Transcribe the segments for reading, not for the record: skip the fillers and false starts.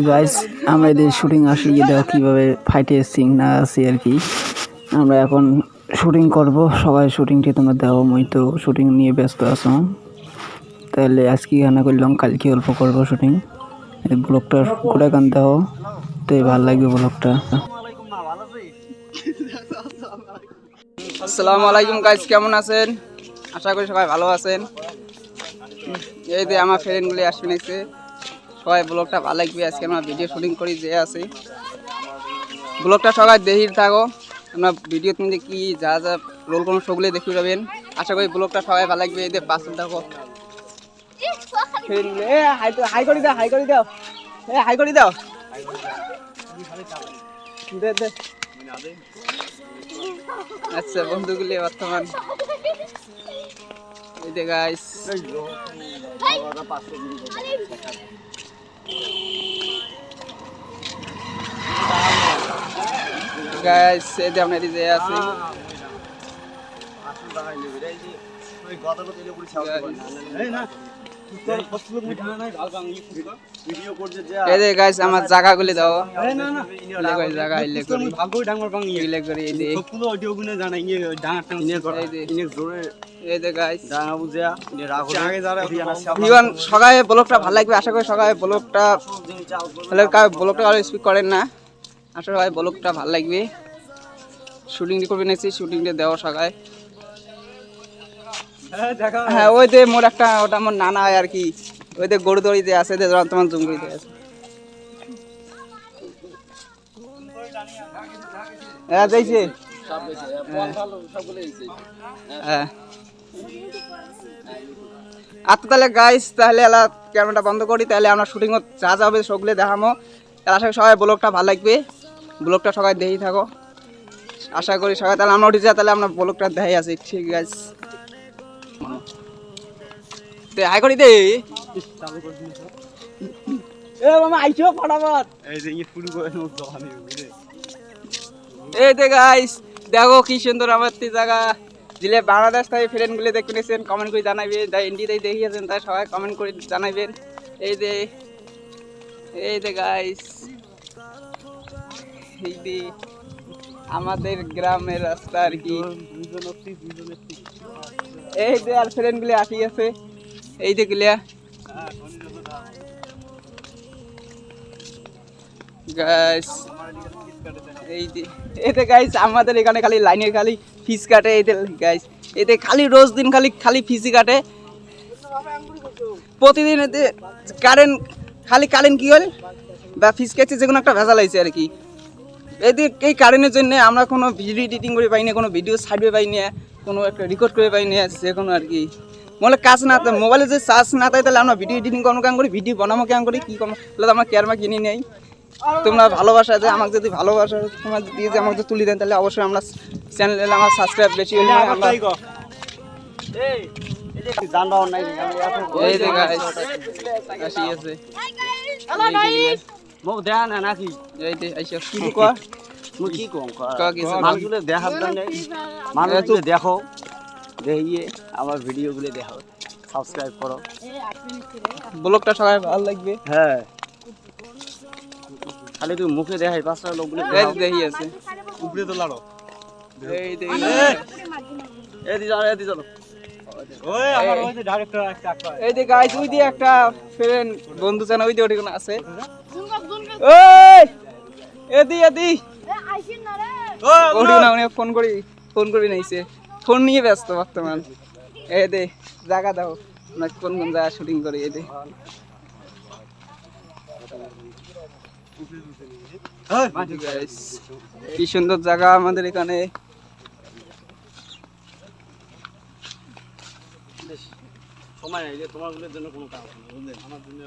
Guys আমরা এদের shooting আসি দেখো কিভাবে ফাইটে সিং না আছে আর কি। আমরা এখন শুটিং করব, সবাই শুটিংটি তোমরা দেখো, মই তো শুটিং নিয়ে ব্যস্ত আছো। তাহলে আজকে গানা করলাম, কালকে অল্প করবো শুটিং। এই ব্লগটা গোটা গান দাও, তো ভালো লাগবে ব্লগটা। আসসালামু আলাইকুম গাইস, কেমন আছেন? আশা করি সবাই ভালো আছেন। এই যে আমার ফ্রেন্ডগুলি আসবে নিচ্ছে, সবাই ব্লগটা ভালো লাগবে। আজকে আমরা ভিডিও শুটিং করি যে আছে, ব্লগটা সবাই দেখি থাকো। আমরা ভিডিও তুমি কি যা যা রোল করুন সবগুলো দেখে যাবেন। আশা করি ব্লগটা সবাই ভালো লাগবে। এই যে পাশে থাকো হাই করে দাও, হাই করে দাও, হাই করে দাও। আচ্ছা বন্ধুগুলি বর্তমান এই যে গাইস, গাইস এই যে আপনার যে আছে এই যে গাইস আমার জায়গাগুলি দাও। জায়গা ইলে করি ভাগো ডাঙ্গর পাং ইলে করি এই যে সবগুলো অডিও গুনে জানা ইয়ে ডাঙাটা ইয়ে করে এই যে ইনে জোরে এই যে গাইস ডাঙা বুঝিয়া ইনে রাখো আগে যারা জীবন সবাই ব্লগটা ভালো লাগবে। আশা করি সবাই ব্লগটা তাহলে কার ব্লগটা আর স্পিক করেন না। আশা করি ব্লগটা ভালো লাগবে। শুটিং করবে নাকি শুটিংটা দেও সবাই। হ্যাঁ ওই যে মোর একটা ওটা আমার নানা হয় আর কি, ওই যে গরু দড়িতে আছে তোমার জঙ্গলিতে আছে। হ্যাঁ দেখছি হ্যাঁ। আচ্ছা তাহলে গাইস, তাহলে ক্যামেরাটা বন্ধ করি, তাহলে আমরা শুটিং যা যা হবে সবগুলো দেখামো। তাহলে আশা করি সবাই ব্লগটা ভালো লাগবে। ব্লগটা সবাই দেখেই থাকো। আশা করি সবাই তাহলে আমরা উঠে যাই, তাহলে আমরা ব্লগটা দেখাই আছি। ঠিক আছে হাই করি দে এ মামা আইছো ফটাফট। এই যে ফুল করে দোকানে এই যে গাইস দেখো কি সুন্দর আমার জায়গা। জিলে বাংলাদেশ থেকে ফ্রেন্ড গুলো দেখে নিয়েছেন, কমেন্ট করে জানাবেন। যাই ইন্ডিয়াতে দেখিয়েছেন তাই সবাই কমেন্ট করে জানাবেন। এই যে গাইস এই যে আমাদের গ্রামের রাস্তা আর কি। এই যে আর ফ্রেন্ড গুলো আসি আছে এই যে গুলিয়া গাইস। এতে গাইস আমাদের এখানে খালি লাইনের খালি ফিস কাটে। এতে গাইস এতে খালি রোজ দিন খালি ফিসই কাটে প্রতিদিন। এতে কারেন্ট কি হল বা ফিস কাটছে, যে কোনো একটা ভেজাল হয়েছে আর কি। এই কারেন্টের জন্য আমরা কোনো ভিডিও এডিটিং করে পাই না, কোনো ভিডিও ছাড়বে পাই না, কোনো একটা রেকর্ড করে পাই না, যে কোনো আর কি। মোবাইলে কাজ না মোবাইলে যদি চার্জ না থাকে তাহলে আমরা ভিডিও এডিটিং কোনো কাম করি, ভিডিও বানাবো কেমন করি কী করবো, তাহলে আমরা ক্যামেরা কিনে নেই। তোমরা ভালোবাসা যে আমাকে যদি ভালোবাসা তোমার দিয়ে যে আমাকে তুলে দেন, তাহলে অবশ্যই আমরা চ্যানেলে আমার সাবস্ক্রাইব বেশি হলে দেখো দেখিয়ে আমার ভিডিও গুলো দেখো, সাবস্ক্রাইব করো, ব্লগটা সবাই ভালো লাগবে। হ্যাঁ খালি তুই মুখে দেখাই পাঁচটা লোকগুলো দেখি আছে উপরে তো লাড়ো এই দেখি এই দি চলো চলো ওই আমার ওই যে ডাইরেক্টর একটা এই যে গাইস ওই দি একটা ফ্রেন্ড বন্ধু জানা ওই দি ওটি কোন আছে ওই এদি আইছিন না রে ওটি না উনি ফোন করি নাইছে, ফোন নিয়ে ব্যস্ত বর্তমান। এই দে জায়গা দাও না কোন জায়গা শুটিং করি। এই দে কি সুন্দর জায়গা আমাদের এখানে। সময় নাই যে তোমাদের জন্য কোনো কাজ নেই, বুঝলেন? আমার জন্য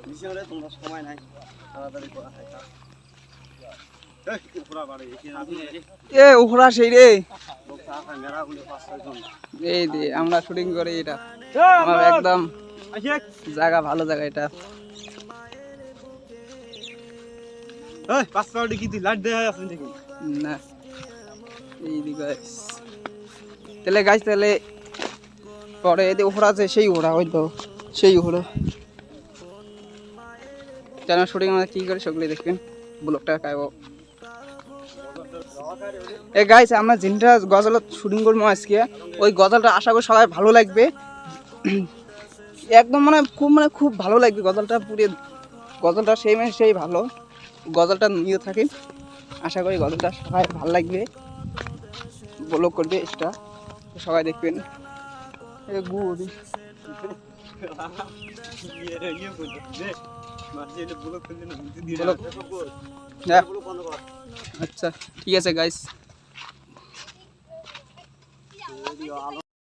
বিশেষ করে তোমরা সময় নাই, তাড়াতাড়ি করা হয় কাজ। এ উখরা সেই রে এই দে আমরা শুটিং করি। এটা আমার একদম জায়গা, ভালো জায়গা এটা। না এই দি গাইস তাহলে গাইস তাহলে পরে এই যে উখরা আছে সেই উখরা, ওই তো সেই উখরা। যেন শুটিং আমরা কী করি সেগুলি দেখবেন ব্লগটা খাইব। এ গাইস আমরা যেটা গজল শুটিং করবো আজকে ওই গজলটা আশা করি সবাই ভালো লাগবে, একদম খুব ভালো লাগবে গজলটা। পুরো গজলটা সেই ভালো, গজলটা নিয়ে থাকি। আশা করি গজলটা সবাই ভালো লাগবে, ব্লগ করবে এটা সবাই দেখবেন। আচ্ছা ঠিক আছে গাইস।